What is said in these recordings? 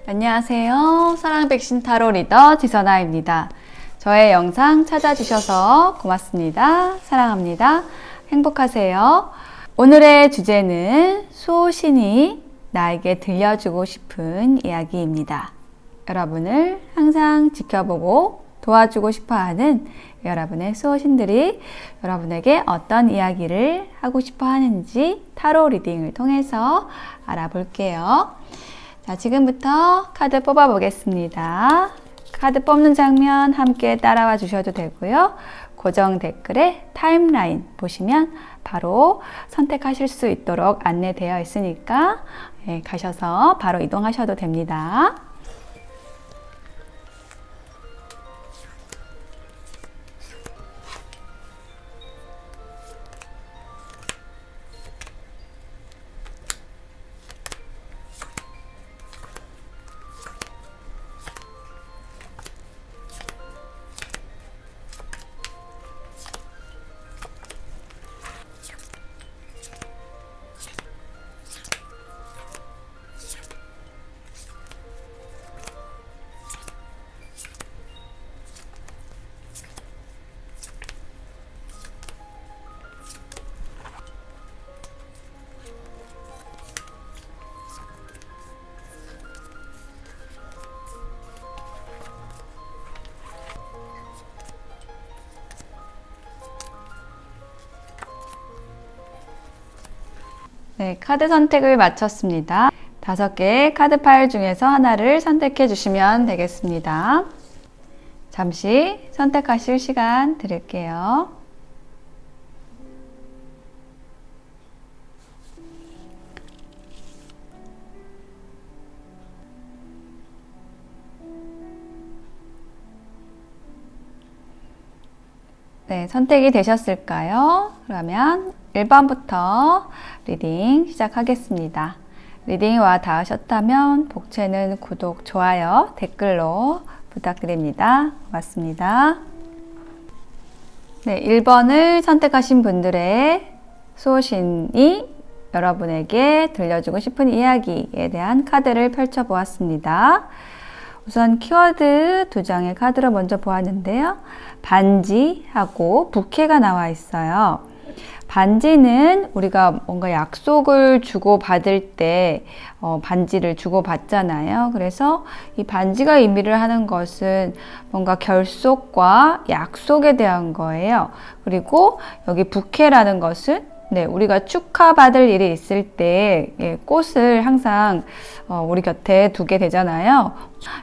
안녕하세요. 사랑백신 타로 리더 지선아입니다. 저의 영상 찾아주셔서 고맙습니다. 사랑합니다. 행복하세요. 오늘의 주제는 수호신이 나에게 들려주고 싶은 이야기입니다. 여러분을 항상 지켜보고 도와주고 싶어하는 여러분의 수호신들이 여러분에게 어떤 이야기를 하고 싶어 하는지 타로 리딩을 통해서 알아볼게요. 자, 지금부터 카드 뽑아 보겠습니다. 카드 뽑는 장면 함께 따라와 주셔도 되고요. 고정 댓글에 타임라인 보시면 바로 선택하실 수 있도록 안내되어 있으니까 가셔서 바로 이동하셔도 됩니다. 네, 카드 선택을 마쳤습니다. 5개의 카드 파일 중에서 하나를 선택해 주시면 되겠습니다. 잠시 선택하실 시간 드릴게요. 네, 선택이 되셨을까요? 그러면 1번부터 리딩 시작하겠습니다. 리딩이 와 닿으셨다면 복채는 구독, 좋아요, 댓글로 부탁드립니다. 고맙습니다. 네, 1번을 선택하신 분들의 수호신이 여러분에게 들려주고 싶은 이야기에 대한 카드를 펼쳐보았습니다. 우선 키워드 2장의 카드로 먼저 보았는데요. 반지하고 부케가 나와 있어요. 반지는 우리가 뭔가 약속을 주고받을 때 반지를 주고받잖아요. 그래서 이 반지가 의미를 하는 것은 뭔가 결속과 약속에 대한 거예요. 그리고 여기 부케라는 것은 우리가 축하받을 일이 있을 때 꽃을 항상 우리 곁에 두게 되잖아요.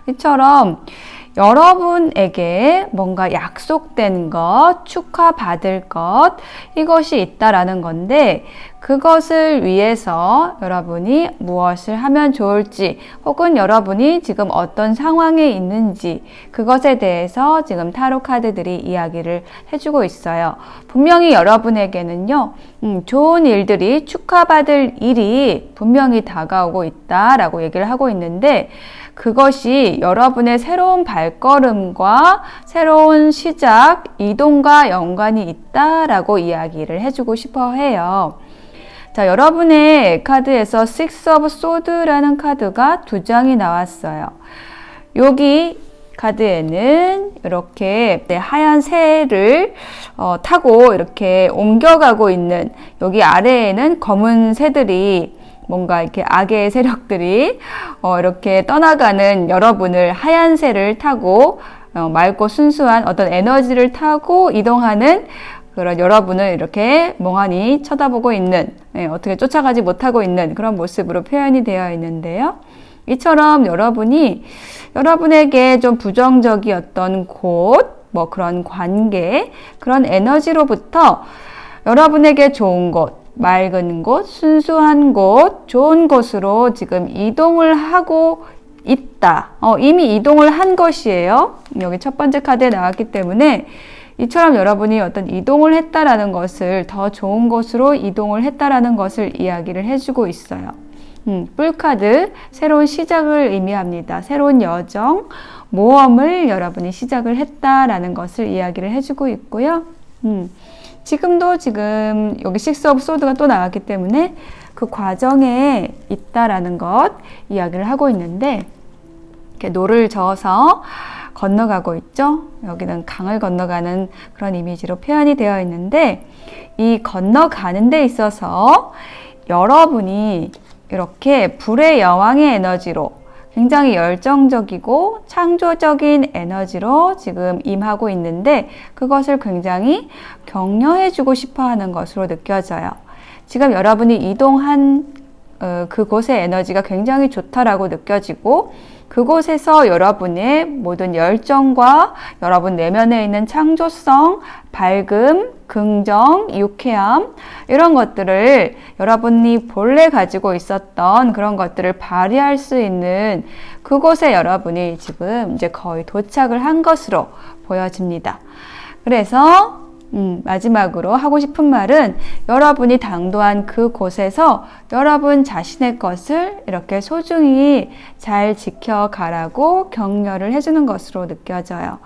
이처럼 여러분에게 뭔가 약속된 것, 축하받을 것, 이것이 있다라는 건데 그것을 위해서 여러분이 무엇을 하면 좋을지 혹은 여러분이 지금 어떤 상황에 있는지 그것에 대해서 지금 타로 카드들이 이야기를 해주고 있어요. 분명히 여러분에게는요, 좋은 일들이 축하받을 일이 분명히 다가오고 있다라고 얘기를 하고 있는데 그것이 여러분의 새로운 발걸음과 새로운 시작, 이동과 연관이 있다라고 이야기를 해주고 싶어 해요. 자, 여러분의 카드에서 Six of Swords라는 카드가 2장이 나왔어요. 여기 카드에는 이렇게 하얀 새를 타고 이렇게 옮겨가고 있는, 여기 아래에는 검은 새들이 뭔가 이렇게 악의 세력들이 이렇게 떠나가는 여러분을 하얀 새를 타고 맑고 순수한 어떤 에너지를 타고 이동하는 그런 여러분을 이렇게 멍하니 쳐다보고 있는, 어떻게 쫓아가지 못하고 있는 그런 모습으로 표현이 되어 있는데요. 이처럼 여러분이 여러분에게 좀 부정적이었던 곳, 뭐 그런 관계, 그런 에너지로부터 여러분에게 좋은 곳, 맑은 곳, 순수한 곳, 좋은 곳으로 지금 이동을 하고 있다. 이미 이동을 한 것이에요. 여기 첫 번째 카드에 나왔기 때문에 이처럼 여러분이 어떤 이동을 했다라는 것을, 더 좋은 곳으로 이동을 했다라는 것을 이야기를 해주고 있어요. 뿔카드, 새로운 시작을 의미합니다. 새로운 여정, 모험을 여러분이 시작을 했다라는 것을 이야기를 해주고 있고요. 지금도 지금 여기 Six of Swords가 또 나왔기 때문에 그 과정에 있다라는 것 이야기를 하고 있는데, 이렇게 노를 저어서 건너가고 있죠. 여기는 강을 건너가는 그런 이미지로 표현이 되어 있는데, 이 건너가는 데 있어서 여러분이 이렇게 불의 여왕의 에너지로 굉장히 열정적이고 창조적인 에너지로 지금 임하고 있는데, 그것을 굉장히 격려해주고 싶어 하는 것으로 느껴져요. 지금 여러분이 이동한 그곳의 에너지가 굉장히 좋다라고 느껴지고, 그곳에서 여러분의 모든 열정과 여러분 내면에 있는 창조성, 밝음, 긍정, 유쾌함, 이런 것들을 여러분이 본래 가지고 있었던 그런 것들을 발휘할 수 있는 그곳에 여러분이 지금 이제 거의 도착을 한 것으로 보여집니다. 그래서 마지막으로 하고 싶은 말은, 여러분이 당도한 그곳에서 여러분 자신의 것을 이렇게 소중히 잘 지켜가라고 격려를 해주는 것으로 느껴져요.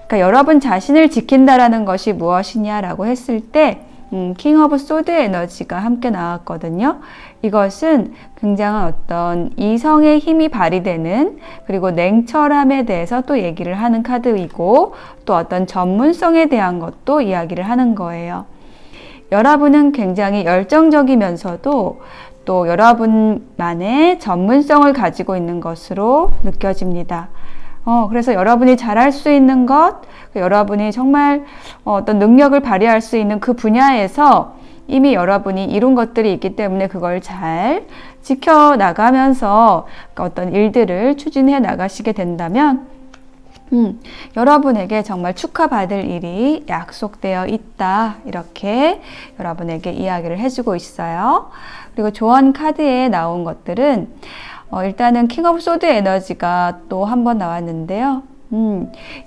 그러니까 여러분 자신을 지킨다라는 것이 무엇이냐라고 했을 때 킹 오브 소드 에너지가 함께 나왔거든요. 이것은 굉장한 어떤 이성의 힘이 발휘되는, 그리고 냉철함에 대해서 또 얘기를 하는 카드이고, 또 어떤 전문성에 대한 것도 이야기를 하는 거예요. 여러분은 굉장히 열정적이면서도 또 여러분만의 전문성을 가지고 있는 것으로 느껴집니다. 그래서 여러분이 잘할 수 있는 것, 여러분이 정말 어떤 능력을 발휘할 수 있는 그 분야에서 이미 여러분이 이룬 것들이 있기 때문에 그걸 잘 지켜나가면서 어떤 일들을 추진해 나가시게 된다면, 여러분에게 정말 축하받을 일이 약속되어 있다, 이렇게 여러분에게 이야기를 해주고 있어요. 그리고 조언 카드에 나온 것들은 일단은 킹 오브 소드 에너지가 또 한 번 나왔는데요.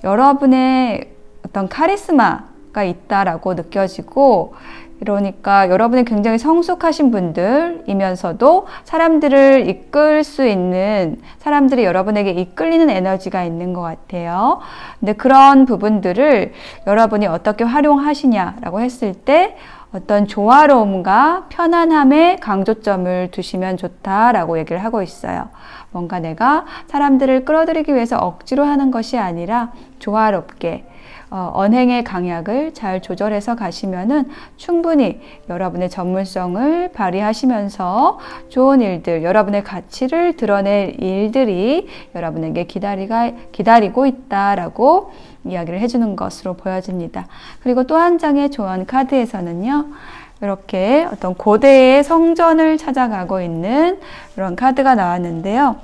여러분의 어떤 카리스마가 있다라고 느껴지고, 그러니까 여러분이 굉장히 성숙하신 분들이면서도 사람들을 이끌 수 있는, 사람들이 여러분에게 이끌리는 에너지가 있는 것 같아요. 근데 그런 부분들을 여러분이 어떻게 활용하시냐라고 했을 때, 어떤 조화로움과 편안함에 강조점을 두시면 좋다라고 얘기를 하고 있어요. 뭔가 내가 사람들을 끌어들이기 위해서 억지로 하는 것이 아니라 조화롭게 언행의 강약을 잘 조절해서 가시면은 충분히 여러분의 전문성을 발휘하시면서 좋은 일들, 여러분의 가치를 드러낼 일들이 여러분에게 기다리고 있다라고 이야기를 해주는 것으로 보여집니다. 그리고 또 한 장의 조언 카드에서는요, 이렇게 어떤 고대의 성전을 찾아가고 있는 이런 카드가 나왔는데요.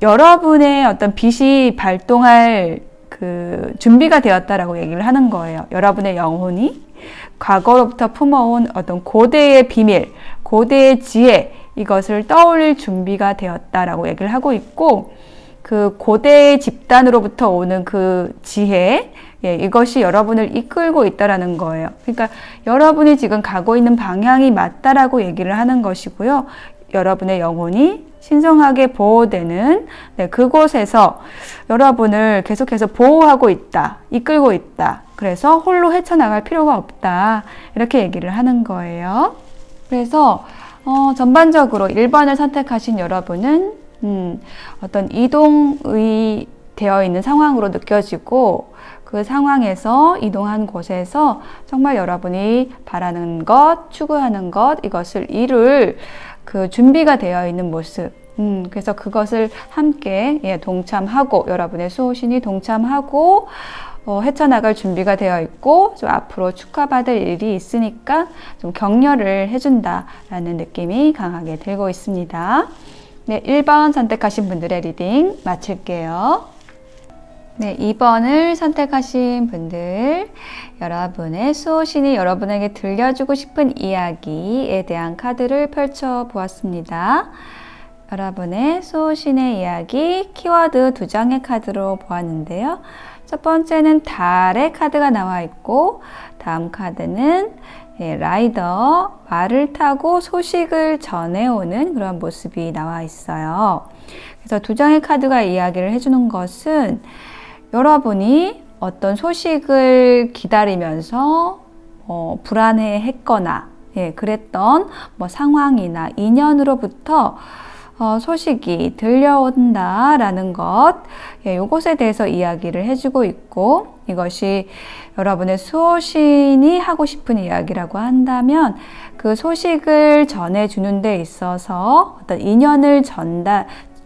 여러분의 어떤 빛이 발동할 그 준비가 되었다라고 얘기를 하는 거예요. 여러분의 영혼이 과거로부터 품어온 어떤 고대의 비밀, 고대의 지혜, 이것을 떠올릴 준비가 되었다라고 얘기를 하고 있고, 그 고대 집단으로부터 오는 그 지혜, 이것이 여러분을 이끌고 있다라는 거예요. 그러니까 여러분이 지금 가고 있는 방향이 맞다라고 얘기를 하는 것이고요. 여러분의 영혼이 신성하게 보호되는 그곳에서 여러분을 계속해서 보호하고 있다, 이끌고 있다. 그래서 홀로 헤쳐나갈 필요가 없다, 이렇게 얘기를 하는 거예요. 그래서 전반적으로 1번을 선택하신 여러분은 어떤 이동이 되어 있는 상황으로 느껴지고, 그 상황에서 이동한 곳에서 정말 여러분이 바라는 것, 추구하는 것, 이것을 이룰 그 준비가 되어 있는 모습. 그래서 그것을 함께 동참하고, 여러분의 수호신이 동참하고 헤쳐나갈 준비가 되어 있고, 좀 앞으로 축하받을 일이 있으니까 좀 격려를 해준다라는 느낌이 강하게 들고 있습니다. 네, 1번 선택하신 분들의 리딩 마칠게요. 네, 2번을 선택하신 분들, 여러분의 수호신이 여러분에게 들려주고 싶은 이야기에 대한 카드를 펼쳐 보았습니다. 여러분의 수호신의 이야기, 키워드 2장의 카드로 보았는데요. 첫 번째는 달의 카드가 나와 있고, 다음 카드는 라이더, 말을 타고 소식을 전해오는 그런 모습이 나와 있어요. 그래서 2장의 카드가 이야기를 해주는 것은, 여러분이 어떤 소식을 기다리면서 불안해했거나 그랬던 상황이나 인연으로부터 소식이 들려온다라는 것, 이것에 대해서 이야기를 해주고 있고, 이것이 여러분의 수호신이 하고 싶은 이야기라고 한다면 그 소식을 전해주는 데 있어서 어떤 인연을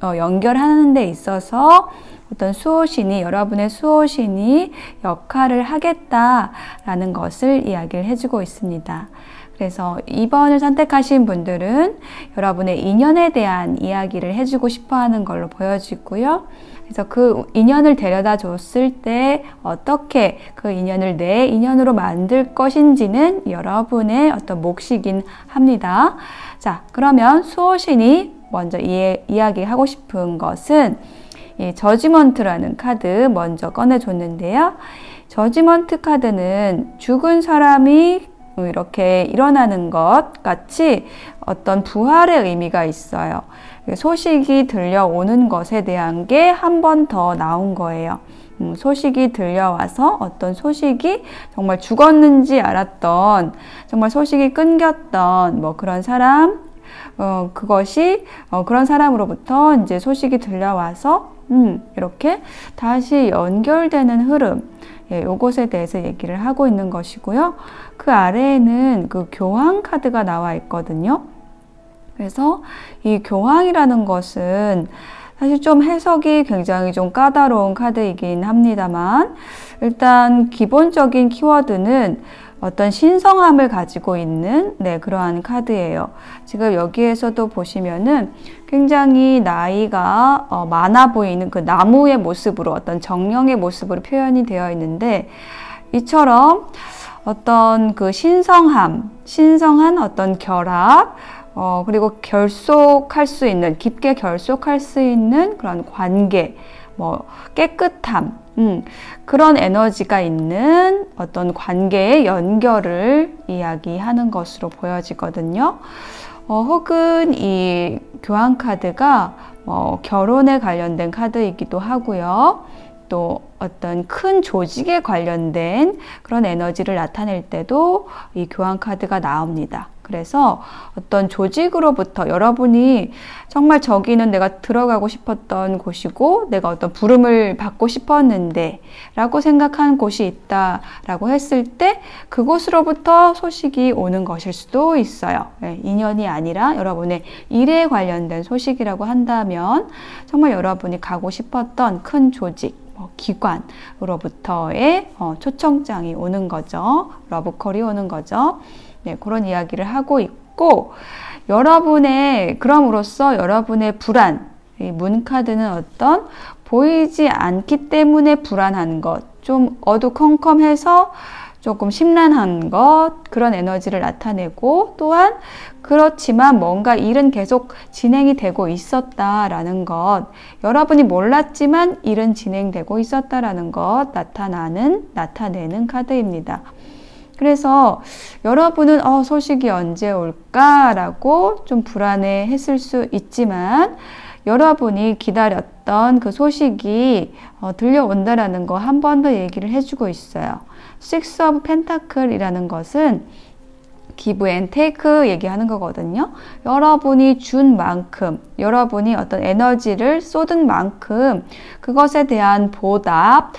연결하는 데 있어서 어떤 수호신이, 여러분의 수호신이 역할을 하겠다라는 것을 이야기를 해주고 있습니다. 그래서 2번을 선택하신 분들은 여러분의 인연에 대한 이야기를 해주고 싶어 하는 걸로 보여지고요. 그래서 그 인연을 데려다 줬을 때 어떻게 그 인연을 내 인연으로 만들 것인지는 여러분의 어떤 몫이긴 합니다. 자, 그러면 수호신이 먼저 이야기하고 싶은 것은 이 저지먼트라는 카드 먼저 꺼내줬는데요. 저지먼트 카드는 죽은 사람이 이렇게 일어나는 것 같이 어떤 부활의 의미가 있어요. 소식이 들려오는 것에 대한 게 한 번 더 나온 거예요. 소식이 들려와서 어떤 소식이 정말 죽었는지 알았던, 정말 소식이 끊겼던 그런 사람, 그런 사람으로부터 이제 소식이 들려와서 이렇게 다시 연결되는 흐름, 요것에 대해서 얘기를 하고 있는 것이고요. 그 아래에는 그 교황 카드가 나와 있거든요. 그래서 이 교황이라는 것은 사실 좀 해석이 굉장히 좀 까다로운 카드이긴 합니다만, 일단 기본적인 키워드는 어떤 신성함을 가지고 있는 그러한 카드예요. 지금 여기에서도 보시면은 굉장히 나이가 많아 보이는 그 나무의 모습으로, 어떤 정령의 모습으로 표현이 되어 있는데, 이처럼 어떤 그 신성한 어떤 결합, 그리고 깊게 결속할 수 있는 그런 관계, 깨끗함, 그런 에너지가 있는 어떤 관계의 연결을 이야기하는 것으로 보여지거든요. 혹은 이 교황 카드가 결혼에 관련된 카드이기도 하고요. 또 어떤 큰 조직에 관련된 그런 에너지를 나타낼 때도 이 교황 카드가 나옵니다. 그래서 어떤 조직으로부터 여러분이 정말 저기는 내가 들어가고 싶었던 곳이고 내가 어떤 부름을 받고 싶었는데 라고 생각한 곳이 있다라고 했을 때 그곳으로부터 소식이 오는 것일 수도 있어요. 인연이 아니라 여러분의 일에 관련된 소식이라고 한다면 정말 여러분이 가고 싶었던 큰 조직, 기관으로부터의 초청장이 오는 거죠. 러브콜이 오는 거죠. 그런 이야기를 하고 있고, 그럼으로써 여러분의 불안, 이 문카드는 어떤 보이지 않기 때문에 불안한 것, 좀 어두컴컴해서 조금 심란한 것, 그런 에너지를 나타내고, 또한 그렇지만 뭔가 일은 계속 진행이 되고 있었다라는 것, 여러분이 몰랐지만 일은 진행되고 있었다라는 것 나타내는 카드입니다. 그래서 여러분은 소식이 언제 올까라고 좀 불안해 했을 수 있지만 여러분이 기다렸던 그 소식이 들려온다라는 거 한 번 더 얘기를 해주고 있어요. Six of Pentacle이라는 것은 give and take 얘기하는 거거든요. 여러분이 준 만큼, 여러분이 어떤 에너지를 쏟은 만큼 그것에 대한 보답,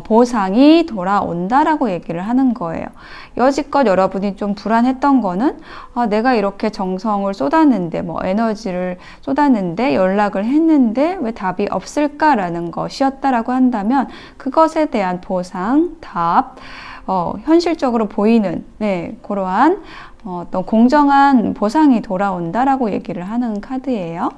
보상이 돌아온다라고 얘기를 하는 거예요. 여지껏 여러분이 좀 불안했던 거는 내가 이렇게 정성을 쏟았는데 에너지를 쏟았는데 연락을 했는데 왜 답이 없을까라는 것이었다라고 한다면 그것에 대한 보상, 답, 현실적으로 보이는 그러한 어떤 공정한 보상이 돌아온다라고 얘기를 하는 카드예요.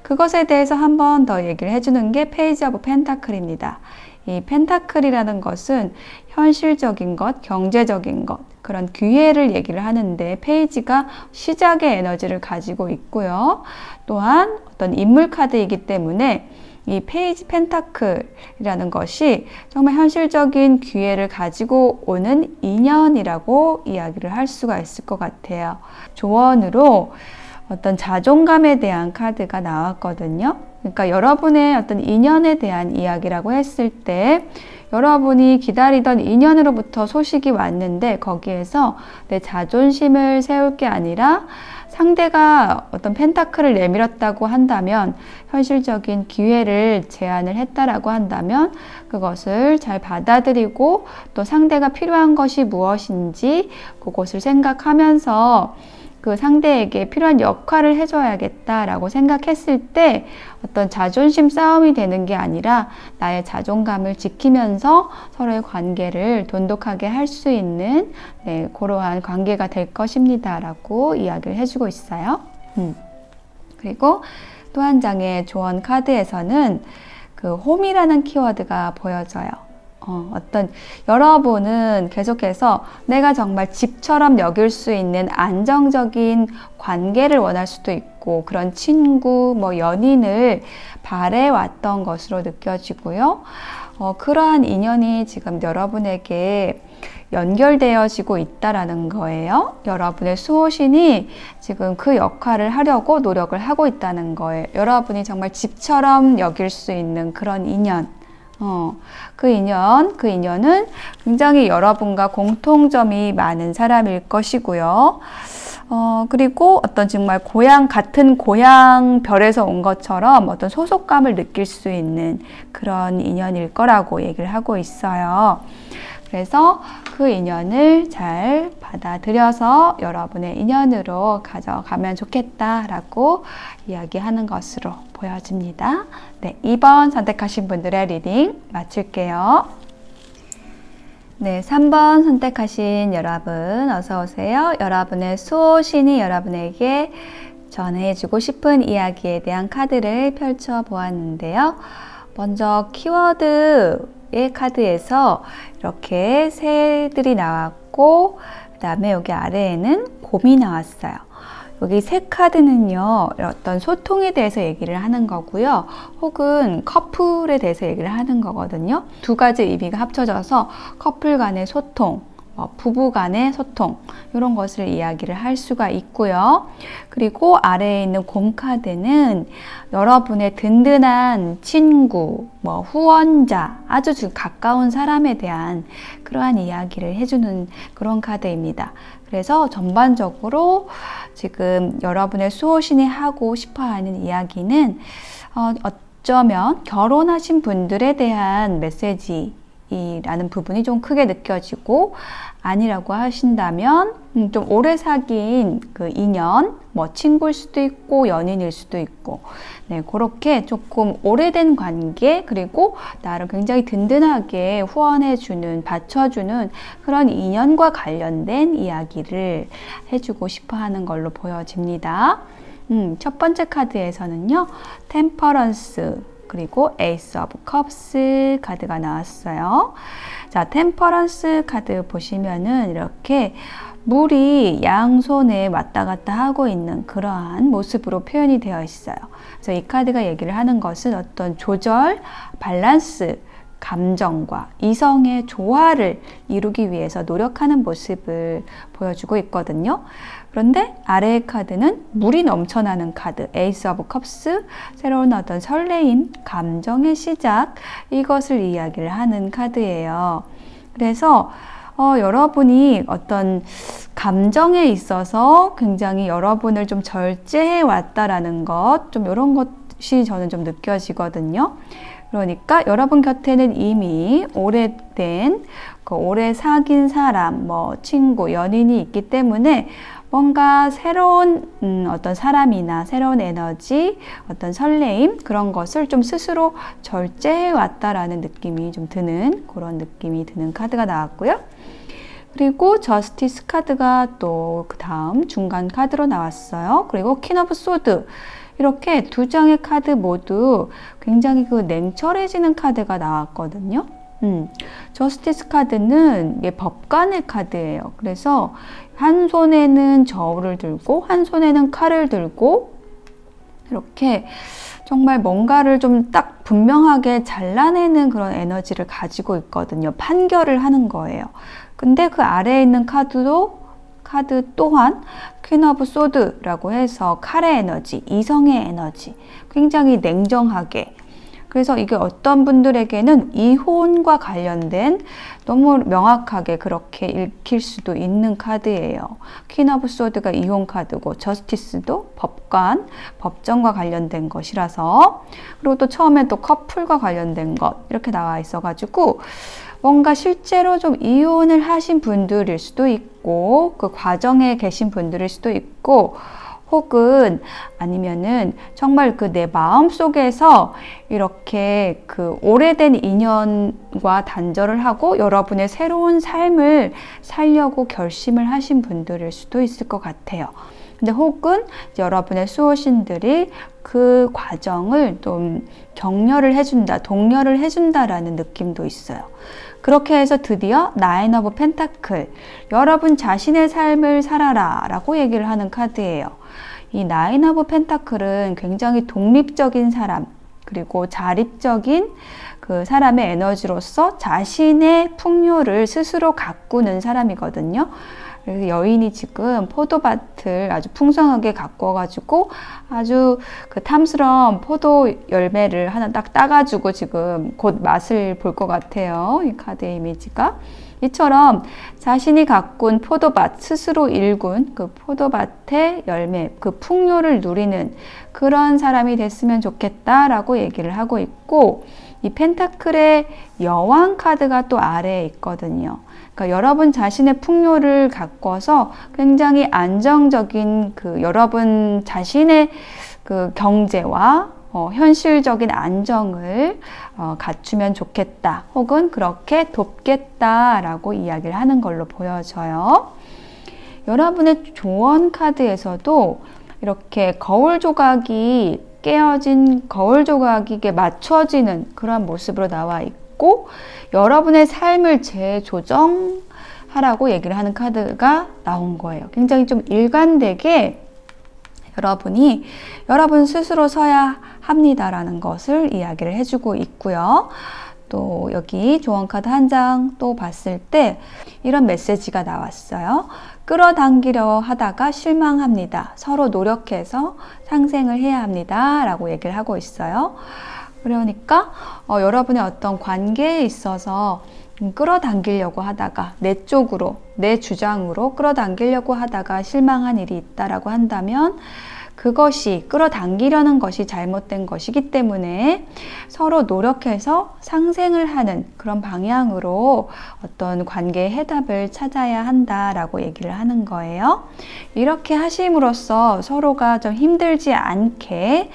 그것에 대해서 한 번 더 얘기를 해주는 게 페이지 오브 펜타클입니다. 이 펜타클이라는 것은 현실적인 것, 경제적인 것, 그런 기회를 얘기를 하는데 페이지가 시작의 에너지를 가지고 있고요. 또한 어떤 인물 카드이기 때문에 이 페이지 펜타클이라는 것이 정말 현실적인 기회를 가지고 오는 인연이라고 이야기를 할 수가 있을 것 같아요. 조언으로 어떤 자존감에 대한 카드가 나왔거든요. 그러니까 여러분의 어떤 인연에 대한 이야기라고 했을 때 여러분이 기다리던 인연으로부터 소식이 왔는데 거기에서 내 자존심을 세울 게 아니라 상대가 어떤 펜타클을 내밀었다고 한다면, 현실적인 기회를 제안을 했다라고 한다면 그것을 잘 받아들이고 또 상대가 필요한 것이 무엇인지 그것을 생각하면서 그 상대에게 필요한 역할을 해줘야겠다라고 생각했을 때 어떤 자존심 싸움이 되는 게 아니라 나의 자존감을 지키면서 서로의 관계를 돈독하게 할 수 있는 그러한 관계가 될 것입니다 라고 이야기를 해주고 있어요. 그리고 또 한 장의 조언 카드에서는 그 홈이라는 키워드가 보여져요. 여러분은 계속해서 내가 정말 집처럼 여길 수 있는 안정적인 관계를 원할 수도 있고, 그런 친구, 연인을 바래왔던 것으로 느껴지고요. 그러한 인연이 지금 여러분에게 연결되어지고 있다라는 거예요. 여러분의 수호신이 지금 그 역할을 하려고 노력을 하고 있다는 거예요. 여러분이 정말 집처럼 여길 수 있는 그런 인연. 그 인연은 굉장히 여러분과 공통점이 많은 사람일 것이고요. 그리고 어떤 정말 같은 고향 별에서 온 것처럼 어떤 소속감을 느낄 수 있는 그런 인연일 거라고 얘기를 하고 있어요. 그래서 그 인연을 잘 받아들여서 여러분의 인연으로 가져가면 좋겠다라고 이야기하는 것으로 보여집니다. 네, 2번 선택하신 분들의 리딩 마칠게요. 네, 3번 선택하신 여러분 어서 오세요. 여러분의 수호신이 여러분에게 전해주고 싶은 이야기에 대한 카드를 펼쳐 보았는데요. 먼저 키워드의 카드에서 이렇게 새들이 나왔고, 그 다음에 여기 아래에는 곰이 나왔어요. 여기 새 카드는요, 어떤 소통에 대해서 얘기를 하는 거고요. 혹은 커플에 대해서 얘기를 하는 거거든요. 두 가지 의미가 합쳐져서 커플 간의 소통, 부부 간의 소통, 이런 것을 이야기를 할 수가 있고요. 그리고 아래에 있는 곰 카드는 여러분의 든든한 친구, 후원자, 아주 가까운 사람에 대한 그러한 이야기를 해주는 그런 카드입니다. 그래서 전반적으로 지금 여러분의 수호신이 하고 싶어하는 이야기는 어쩌면 결혼하신 분들에 대한 메시지라는 부분이 좀 크게 느껴지고, 아니라고 하신다면 좀 오래 사귄 그 인연, 친구일 수도 있고 연인일 수도 있고, 그렇게 조금 오래된 관계, 그리고 나를 굉장히 든든하게 후원해주는, 받쳐주는 그런 인연과 관련된 이야기를 해주고 싶어 하는 걸로 보여집니다. 첫 번째 카드에서는요, 템퍼런스, 그리고 에이스 오브 컵스 카드가 나왔어요. 자, 템퍼런스 카드 보시면은 이렇게 물이 양손에 왔다 갔다 하고 있는 그러한 모습으로 표현이 되어 있어요. 그래서 이 카드가 얘기를 하는 것은 어떤 조절, 밸런스, 감정과 이성의 조화를 이루기 위해서 노력하는 모습을 보여주고 있거든요. 그런데 아래의 카드는 물이 넘쳐나는 카드, 에이스 오브 컵스, 새로운 어떤 설레임, 감정의 시작, 이것을 이야기를 하는 카드예요. 그래서 여러분이 어떤 감정에 있어서 굉장히 여러분을 좀 절제해 왔다라는 것, 좀 이런 것이 저는 좀 느껴지거든요. 그러니까 여러분 곁에는 이미 오래된, 오래 사귄 사람, 친구, 연인이 있기 때문에 뭔가 새로운 어떤 사람이나 새로운 에너지, 어떤 설레임, 그런 것을 좀 스스로 절제해 왔다라는 느낌이 좀 드는, 그런 느낌이 드는 카드가 나왔고요. 그리고 저스티스 카드가 또 그 다음 중간 카드로 나왔어요. 그리고 퀸 오브 소드, 이렇게 두 장의 카드 모두 굉장히 냉철해지는 카드가 나왔거든요. 저스티스 카드는 법관의 카드예요. 그래서 한 손에는 저울을 들고 한 손에는 칼을 들고 이렇게 정말 뭔가를 좀 딱 분명하게 잘라내는 그런 에너지를 가지고 있거든요. 판결을 하는 거예요. 근데 그 아래에 있는 카드 또한 퀸 오브 소드라고 해서 칼의 에너지, 이성의 에너지, 굉장히 냉정하게, 그래서 이게 어떤 분들에게는 이혼과 관련된 너무 명확하게 그렇게 읽힐 수도 있는 카드예요. 퀸 오브 소드가 이혼 카드고 저스티스도 법관, 법정과 관련된 것이라서, 그리고 또 처음에 또 커플과 관련된 것 이렇게 나와 있어가지고 뭔가 실제로 좀 이혼을 하신 분들일 수도 있고 그 과정에 계신 분들일 수도 있고, 혹은 아니면은 정말 그 내 마음 속에서 이렇게 그 오래된 인연과 단절을 하고 여러분의 새로운 삶을 살려고 결심을 하신 분들일 수도 있을 것 같아요. 근데 혹은 여러분의 수호신들이 그 과정을 좀 격려를 해준다, 독려를 해준다라는 느낌도 있어요. 그렇게 해서 드디어 나인 오브 펜타클, 여러분 자신의 삶을 살아라 라고 얘기를 하는 카드예요. 이 나인 오브 펜타클은 굉장히 독립적인 사람, 그리고 자립적인 그 사람의 에너지로서 자신의 풍요를 스스로 가꾸는 사람이거든요. 그래서 여인이 지금 포도밭을 아주 풍성하게 가꿔가지고 아주 그 탐스러운 포도 열매를 하나 딱 따가지고 지금 곧 맛을 볼 것 같아요. 이 카드의 이미지가. 이처럼 자신이 가꾼 포도밭, 스스로 일군 그 포도밭의 열매, 그 풍요를 누리는 그런 사람이 됐으면 좋겠다라고 얘기를 하고 있고, 이 펜타클의 여왕 카드가 또 아래에 있거든요. 그러니까 여러분 자신의 풍요를 가꿔서 굉장히 안정적인 그 여러분 자신의 그 경제와 현실적인 안정을 갖추면 좋겠다, 혹은 그렇게 돕겠다라고 이야기를 하는 걸로 보여져요. 여러분의 조언 카드에서도 이렇게 거울 조각이 깨어진 거울 조각에게 맞춰지는 그런 모습으로 나와 있고, 여러분의 삶을 재조정하라고 얘기를 하는 카드가 나온 거예요. 굉장히 좀 일관되게 여러분이 여러분 스스로 서야 합니다라는 것을 이야기를 해주고 있고요. 또 여기 조언 카드 한 장 또 봤을 때 이런 메시지가 나왔어요. 끌어당기려 하다가 실망합니다. 서로 노력해서 상생을 해야 합니다 라고 얘기를 하고 있어요. 그러니까 여러분의 어떤 관계에 있어서 끌어당기려고 하다가 내 쪽으로, 내 주장으로 끌어당기려고 하다가 실망한 일이 있다라고 한다면, 그것이 끌어당기려는 것이 잘못된 것이기 때문에 서로 노력해서 상생을 하는 그런 방향으로 어떤 관계의 해답을 찾아야 한다라고 얘기를 하는 거예요. 이렇게 하심으로써 서로가 좀 힘들지 않게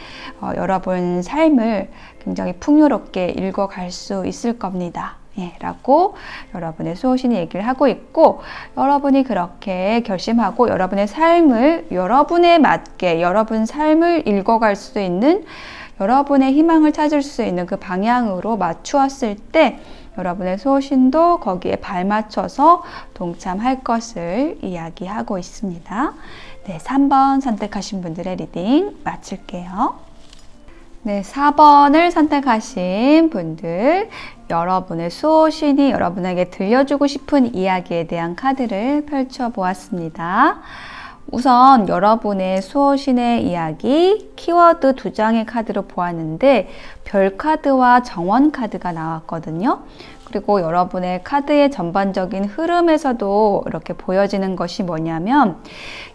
여러분 삶을 굉장히 풍요롭게 읽어갈 수 있을 겁니다. 라고 여러분의 수호신이 얘기를 하고 있고, 여러분이 그렇게 결심하고 여러분의 삶을 여러분에 맞게 여러분 삶을 읽어갈 수 있는, 여러분의 희망을 찾을 수 있는 그 방향으로 맞추었을 때 여러분의 수호신도 거기에 발맞춰서 동참할 것을 이야기하고 있습니다. 네, 3번 선택하신 분들의 리딩 마칠게요. 네, 4번을 선택하신 분들, 여러분의 수호신이 여러분에게 들려주고 싶은 이야기에 대한 카드를 펼쳐보았습니다. 우선 여러분의 수호신의 이야기, 키워드 2장의 카드로 보았는데 별 카드와 정원 카드가 나왔거든요. 그리고 여러분의 카드의 전반적인 흐름에서도 이렇게 보여지는 것이 뭐냐면,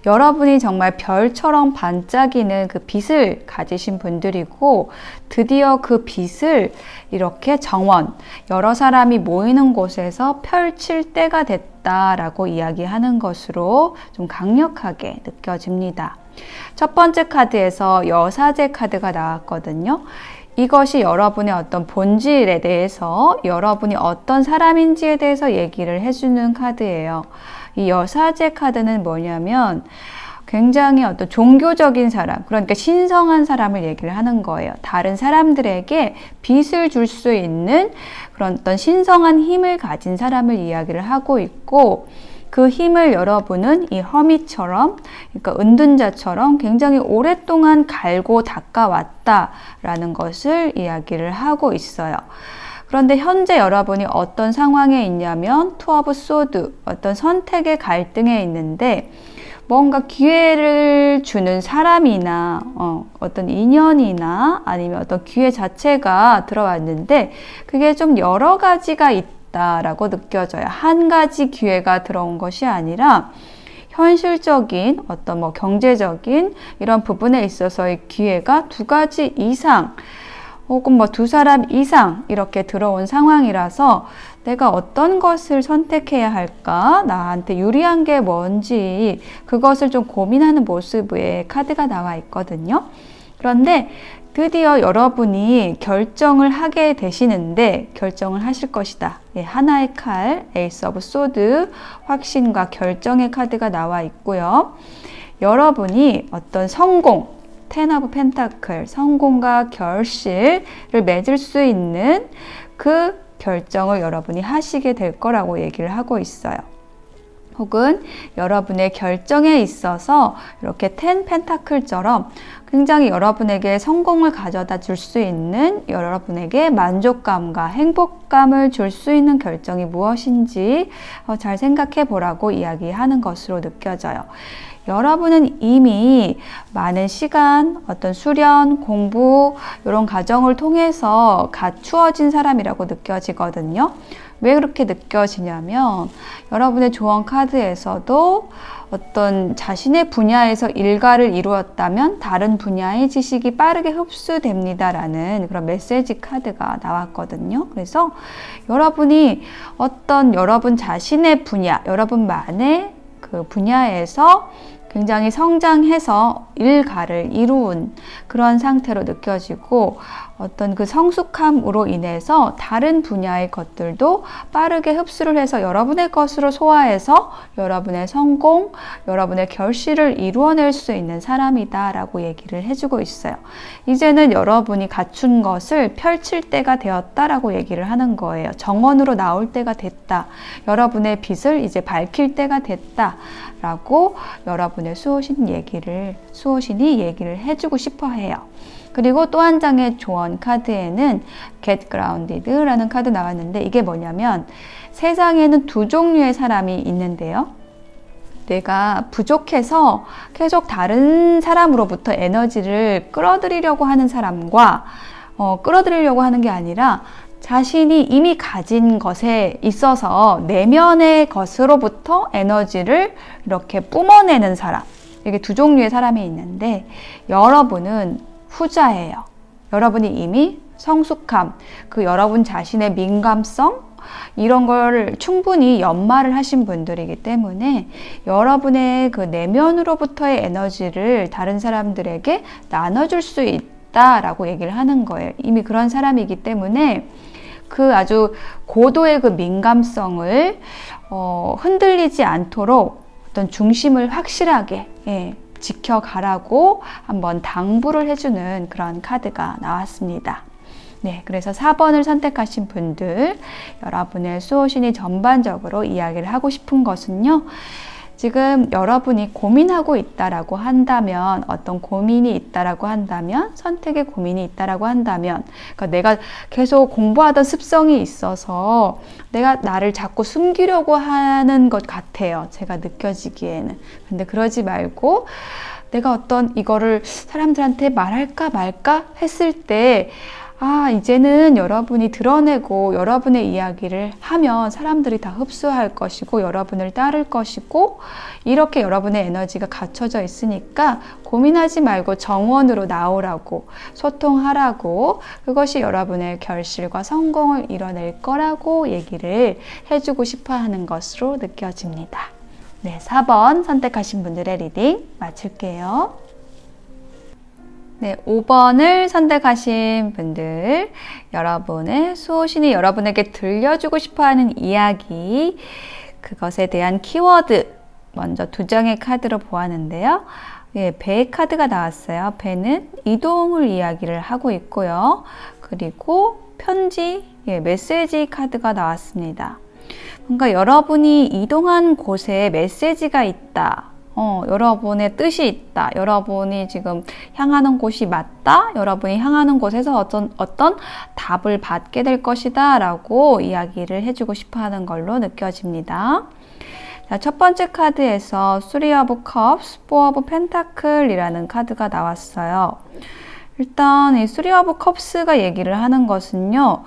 여러분이 정말 별처럼 반짝이는 그 빛을 가지신 분들이고, 드디어 그 빛을 이렇게 정원, 여러 사람이 모이는 곳에서 펼칠 때가 됐다라고 이야기하는 것으로 좀 강력하게 느껴집니다. 첫 번째 카드에서 여사제 카드가 나왔거든요. 이것이 여러분의 어떤 본질에 대해서, 여러분이 어떤 사람인지에 대해서 얘기를 해주는 카드예요. 이 여사제 카드는 뭐냐면 굉장히 어떤 종교적인 사람, 그러니까 신성한 사람을 얘기를 하는 거예요. 다른 사람들에게 빛을 줄 수 있는 그런 어떤 신성한 힘을 가진 사람을 이야기를 하고 있고, 그 힘을 여러분은 이 허미처럼, 그러니까 은둔자처럼 굉장히 오랫동안 갈고 닦아왔다라는 것을 이야기를 하고 있어요. 그런데 현재 여러분이 어떤 상황에 있냐면 투 오브 소드, 어떤 선택의 갈등에 있는데, 뭔가 기회를 주는 사람이나 어떤 인연이나 아니면 어떤 기회 자체가 들어왔는데 그게 좀 여러 가지가 있다라고 느껴져요. 한 가지 기회가 들어온 것이 아니라 현실적인 어떤 뭐 경제적인 이런 부분에 있어서의 기회가 두 가지 이상 혹은 뭐 두 사람 이상 이렇게 들어온 상황이라서 내가 어떤 것을 선택해야 할까? 나한테 유리한 게 뭔지 그것을 좀 고민하는 모습의 카드가 나와 있거든요. 그런데 드디어 여러분이 결정을 하게 되시는데 결정을 하실 것이다. 예, 하나의 칼, 에이스 오브 소드, 확신과 결정의 카드가 나와 있고요. 여러분이 어떤 성공, 텐 오브 펜타클, 성공과 결실을 맺을 수 있는 그 결정을 여러분이 하시게 될 거라고 얘기를 하고 있어요. 혹은 여러분의 결정에 있어서 이렇게 텐 펜타클처럼 굉장히 여러분에게 성공을 가져다 줄 수 있는 여러분에게 만족감과 행복감을 줄 수 있는 결정이 무엇인지 잘 생각해 보라고 이야기하는 것으로 느껴져요. 여러분은 이미 많은 시간, 어떤 수련, 공부 이런 과정을 통해서 갖추어진 사람이라고 느껴지거든요. 왜 그렇게 느껴지냐면 여러분의 조언 카드에서도 어떤 자신의 분야에서 일가를 이루었다면 다른 분야의 지식이 빠르게 흡수됩니다라는 그런 메시지 카드가 나왔거든요. 그래서 여러분이 어떤 여러분 자신의 분야, 여러분만의 그 분야에서 굉장히 성장해서 일가를 이룬 그런 상태로 느껴지고 어떤 그 성숙함으로 인해서 다른 분야의 것들도 빠르게 흡수를 해서 여러분의 것으로 소화해서 여러분의 성공, 여러분의 결실을 이루어낼 수 있는 사람이다 라고 얘기를 해주고 있어요. 이제는 여러분이 갖춘 것을 펼칠 때가 되었다라고 얘기를 하는 거예요. 정원으로 나올 때가 됐다. 여러분의 빛을 이제 밝힐 때가 됐다 라고 여러분의 수호신이 얘기를 해주고 싶어 해요. 그리고 또 한 장의 조언 카드에는 Get Grounded 라는 카드 나왔는데 이게 뭐냐면 세상에는 두 종류의 사람이 있는데요. 내가 부족해서 계속 다른 사람으로부터 에너지를 끌어들이려고 하는 사람과 끌어들이려고 하는 게 아니라 자신이 이미 가진 것에 있어서 내면의 것으로부터 에너지를 이렇게 뿜어내는 사람. 이게 두 종류의 사람이 있는데 여러분은 후자예요. 여러분이 이미 성숙함, 그 여러분 자신의 민감성 이런 걸 충분히 연마를 하신 분들이기 때문에 여러분의 그 내면으로부터의 에너지를 다른 사람들에게 나눠줄 수 있다라고 얘기를 하는 거예요. 이미 그런 사람이기 때문에 그 아주 고도의 그 민감성을 흔들리지 않도록 어떤 중심을 확실하게 지켜가라고 한번 당부를 해주는 그런 카드가 나왔습니다. 네, 그래서 4번을 선택하신 분들, 여러분의 수호신이 전반적으로 이야기를 하고 싶은 것은요. 지금 여러분이 고민하고 있다라고 한다면, 어떤 고민이 있다라고 한다면, 선택의 고민이 있다라고 한다면, 그러니까 내가 계속 공부하던 습성이 있어서 내가 나를 자꾸 숨기려고 하는 것 같아요. 제가 느껴지기에는. 근데 그러지 말고 내가 어떤 이거를 사람들한테 말할까 말까 했을 때 이제는 여러분이 드러내고 여러분의 이야기를 하면 사람들이 다 흡수할 것이고 여러분을 따를 것이고 이렇게 여러분의 에너지가 갖춰져 있으니까 고민하지 말고 정원으로 나오라고 소통하라고 그것이 여러분의 결실과 성공을 이뤄낼 거라고 얘기를 해주고 싶어 하는 것으로 느껴집니다. 네, 4번 선택하신 분들의 리딩 마칠게요. 네, 5번을 선택하신 분들, 여러분의 수호신이 여러분에게 들려주고 싶어하는 이야기, 그것에 대한 키워드, 먼저 두 장의 카드로 보았는데요. 배의 카드가 나왔어요. 배는 이동을 이야기를 하고 있고요. 그리고 편지, 메시지 카드가 나왔습니다. 뭔가 여러분이 이동한 곳에 메시지가 있다. 여러분의 뜻이 있다. 여러분이 지금 향하는 곳이 맞다. 여러분이 향하는 곳에서 어떤 답을 받게 될 것이다. 라고 이야기를 해주고 싶어 하는 걸로 느껴집니다. 자, 첫 번째 카드에서 Three of Cups, Four of Pentacle이라는 카드가 나왔어요. 일단 이 Three of Cups가 얘기를 하는 것은요,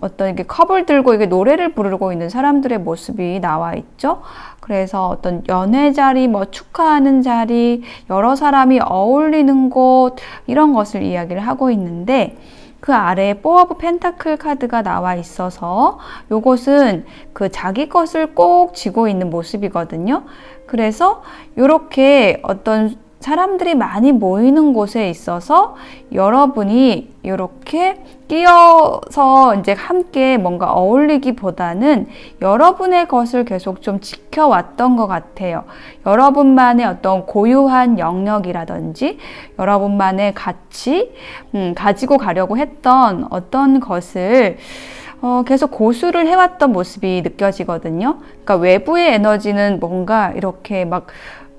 어떤 이렇게 컵을 들고 이게 노래를 부르고 있는 사람들의 모습이 나와 있죠. 그래서 어떤 연애 자리, 뭐 축하하는 자리, 여러 사람이 어울리는 곳, 이런 것을 이야기를 하고 있는데, 그 아래에 Four of Pentacle 카드가 나와 있어서 요것은 그 자기 것을 꼭 쥐고 있는 모습이거든요. 그래서 이렇게 어떤 사람들이 많이 모이는 곳에 있어서 여러분이 이렇게 끼어서 이제 함께 뭔가 어울리기보다는 여러분의 것을 계속 좀 지켜왔던 것 같아요. 여러분만의 어떤 고유한 영역이라든지 여러분만의 가치, 가지고 가려고 했던 어떤 것을 계속 고수를 해왔던 모습이 느껴지거든요. 그러니까 외부의 에너지는 뭔가 이렇게 막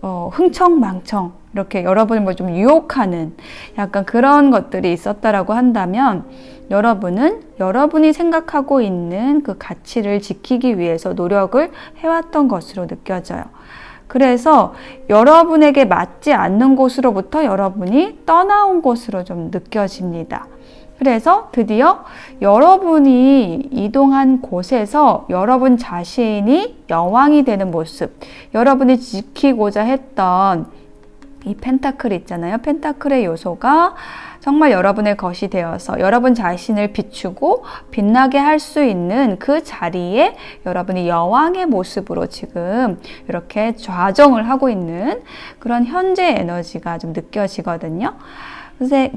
흥청망청 이렇게 여러분을 뭐 좀 유혹하는 약간 그런 것들이 있었다라고 한다면 여러분은 여러분이 생각하고 있는 그 가치를 지키기 위해서 노력을 해왔던 것으로 느껴져요. 그래서 여러분에게 맞지 않는 곳으로부터 여러분이 떠나온 곳으로 좀 느껴집니다. 그래서 드디어 여러분이 이동한 곳에서 여러분 자신이 여왕이 되는 모습, 여러분이 지키고자 했던 이 펜타클 있잖아요. 펜타클의 요소가 정말 여러분의 것이 되어서 여러분 자신을 비추고 빛나게 할 수 있는 그 자리에 여러분이 여왕의 모습으로 지금 이렇게 좌정을 하고 있는 그런 현재 에너지가 좀 느껴지거든요.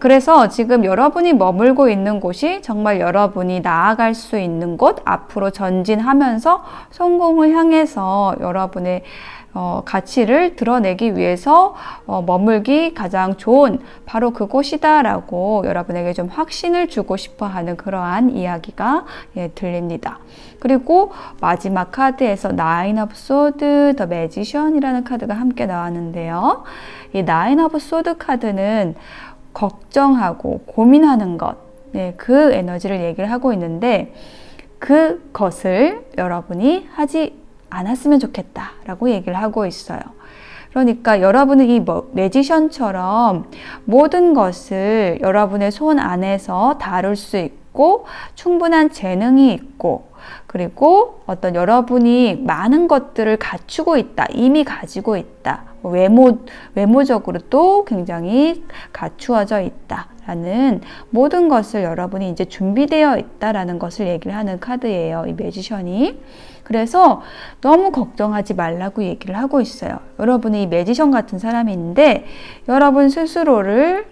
그래서 지금 여러분이 머물고 있는 곳이 정말 여러분이 나아갈 수 있는 곳, 앞으로 전진하면서 성공을 향해서 여러분의 가치를 드러내기 위해서 머물기 가장 좋은 바로 그곳이다 라고 여러분에게 좀 확신을 주고 싶어 하는 그러한 이야기가 들립니다. 그리고 마지막 카드에서 Nine of Swords, The Magician이라는 카드가 함께 나왔는데요. 이 Nine of Swords 카드는 걱정하고 고민하는 것, 그 에너지를 얘기를 하고 있는데 그것을 여러분이 하지 않았으면 좋겠다라고 얘기를 하고 있어요. 그러니까 여러분은 이 매지션처럼 모든 것을 여러분의 손 안에서 다룰 수 있고 충분한 재능이 있고 그리고 어떤 여러분이 많은 것들을 갖추고 있다, 이미 가지고 있다, 외모적으로도 굉장히 갖추어져 있다라는 모든 것을 여러분이 이제 준비되어 있다라는 것을 얘기를 하는 카드예요. 이 매지션이. 그래서 너무 걱정하지 말라고 얘기를 하고 있어요. 여러분이 이 매지션 같은 사람인데 여러분 스스로를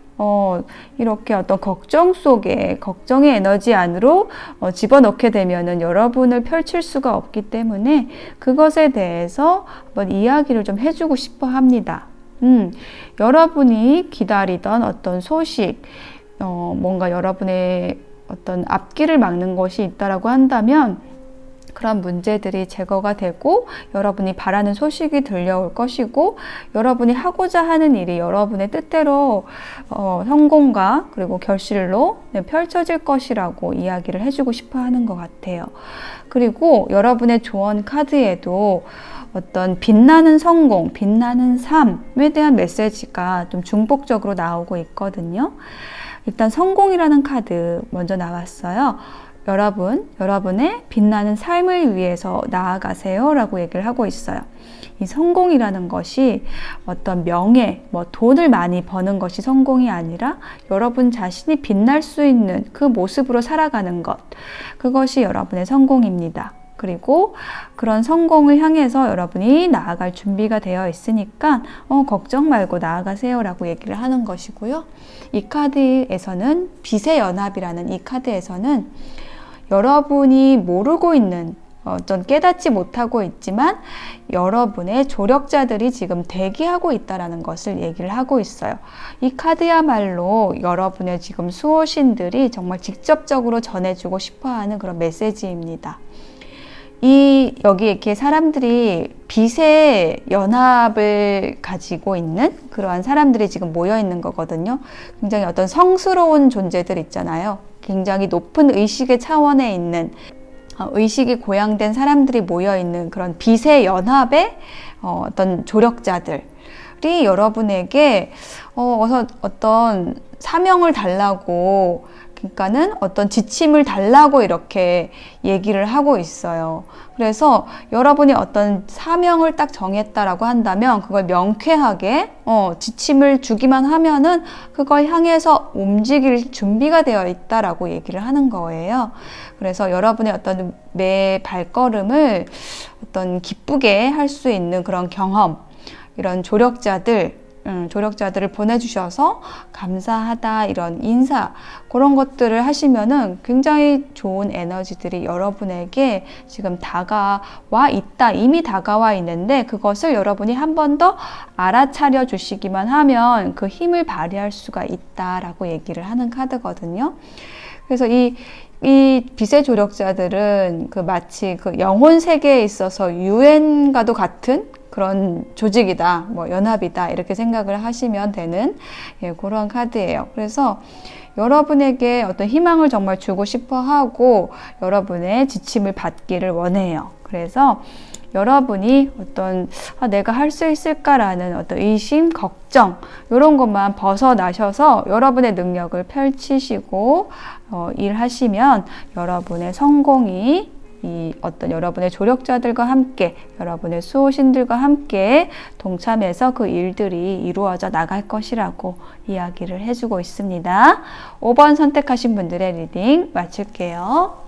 이렇게 어떤 걱정 속에 걱정의 에너지 안으로 집어넣게 되면은 여러분을 펼칠 수가 없기 때문에 그것에 대해서 한번 이야기를 좀 해주고 싶어 합니다. 여러분이 기다리던 어떤 소식, 뭔가 여러분의 어떤 앞길을 막는 것이 있다라고 한다면 그런 문제들이 제거가 되고 여러분이 바라는 소식이 들려올 것이고 여러분이 하고자 하는 일이 여러분의 뜻대로 성공과 그리고 결실로 펼쳐질 것이라고 이야기를 해주고 싶어 하는 것 같아요. 그리고 여러분의 조언 카드에도 어떤 빛나는 성공, 빛나는 삶에 대한 메시지가 좀 중복적으로 나오고 있거든요. 일단 성공이라는 카드 먼저 나왔어요. 여러분의 빛나는 삶을 위해서 나아가세요 라고 얘기를 하고 있어요. 이 성공이라는 것이 어떤 명예, 돈을 많이 버는 것이 성공이 아니라 여러분 자신이 빛날 수 있는 그 모습으로 살아가는 것, 그것이 여러분의 성공입니다. 그리고 그런 성공을 향해서 여러분이 나아갈 준비가 되어 있으니까 걱정 말고 나아가세요 라고 얘기를 하는 것이고요. 이 카드에서는 빛의 연합이라는 이 카드에서는 여러분이 모르고 있는 어떤 깨닫지 못하고 있지만 여러분의 조력자들이 지금 대기하고 있다는 것을 얘기를 하고 있어요. 이 카드야말로 여러분의 지금 수호신들이 정말 직접적으로 전해주고 싶어하는 그런 메시지입니다. 여기 이렇게 사람들이 빛의 연합을 가지고 있는 그러한 사람들이 지금 모여 있는 거거든요. 굉장히 어떤 성스러운 존재들 있잖아요. 굉장히 높은 의식의 차원에 있는 의식이 고양된 사람들이 모여있는 그런 빛의 연합의 어떤 조력자들이 여러분에게 어떤 사명을 달라고, 그러니까는 어떤 지침을 달라고 이렇게 얘기를 하고 있어요. 그래서 여러분이 어떤 사명을 딱 정했다라고 한다면 그걸 명쾌하게 지침을 주기만 하면은 그걸 향해서 움직일 준비가 되어 있다라고 얘기를 하는 거예요. 그래서 여러분의 어떤 매 발걸음을 어떤 기쁘게 할 수 있는 그런 경험, 이런 조력자들을 보내주셔서 감사하다, 이런 인사, 그런 것들을 하시면은 굉장히 좋은 에너지들이 여러분에게 지금 다가와 있다, 이미 다가와 있는데 그것을 여러분이 한 번 더 알아차려 주시기만 하면 그 힘을 발휘할 수가 있다라고 얘기를 하는 카드거든요. 그래서 이 빛의 조력자들은 마치 그 영혼 세계에 있어서 유엔과도 같은 그런 조직이다, 연합이다, 이렇게 생각을 하시면 되는 그런 카드예요. 그래서 여러분에게 어떤 희망을 정말 주고 싶어 하고 여러분의 지침을 받기를 원해요. 그래서 여러분이 어떤 내가 할 수 있을까라는 어떤 의심, 걱정, 이런 것만 벗어나셔서 여러분의 능력을 펼치시고 일하시면 여러분의 성공이 어떤 여러분의 조력자들과 함께, 여러분의 수호신들과 함께 동참해서 그 일들이 이루어져 나갈 것이라고 이야기를 해주고 있습니다. 5번 선택하신 분들의 리딩 마칠게요.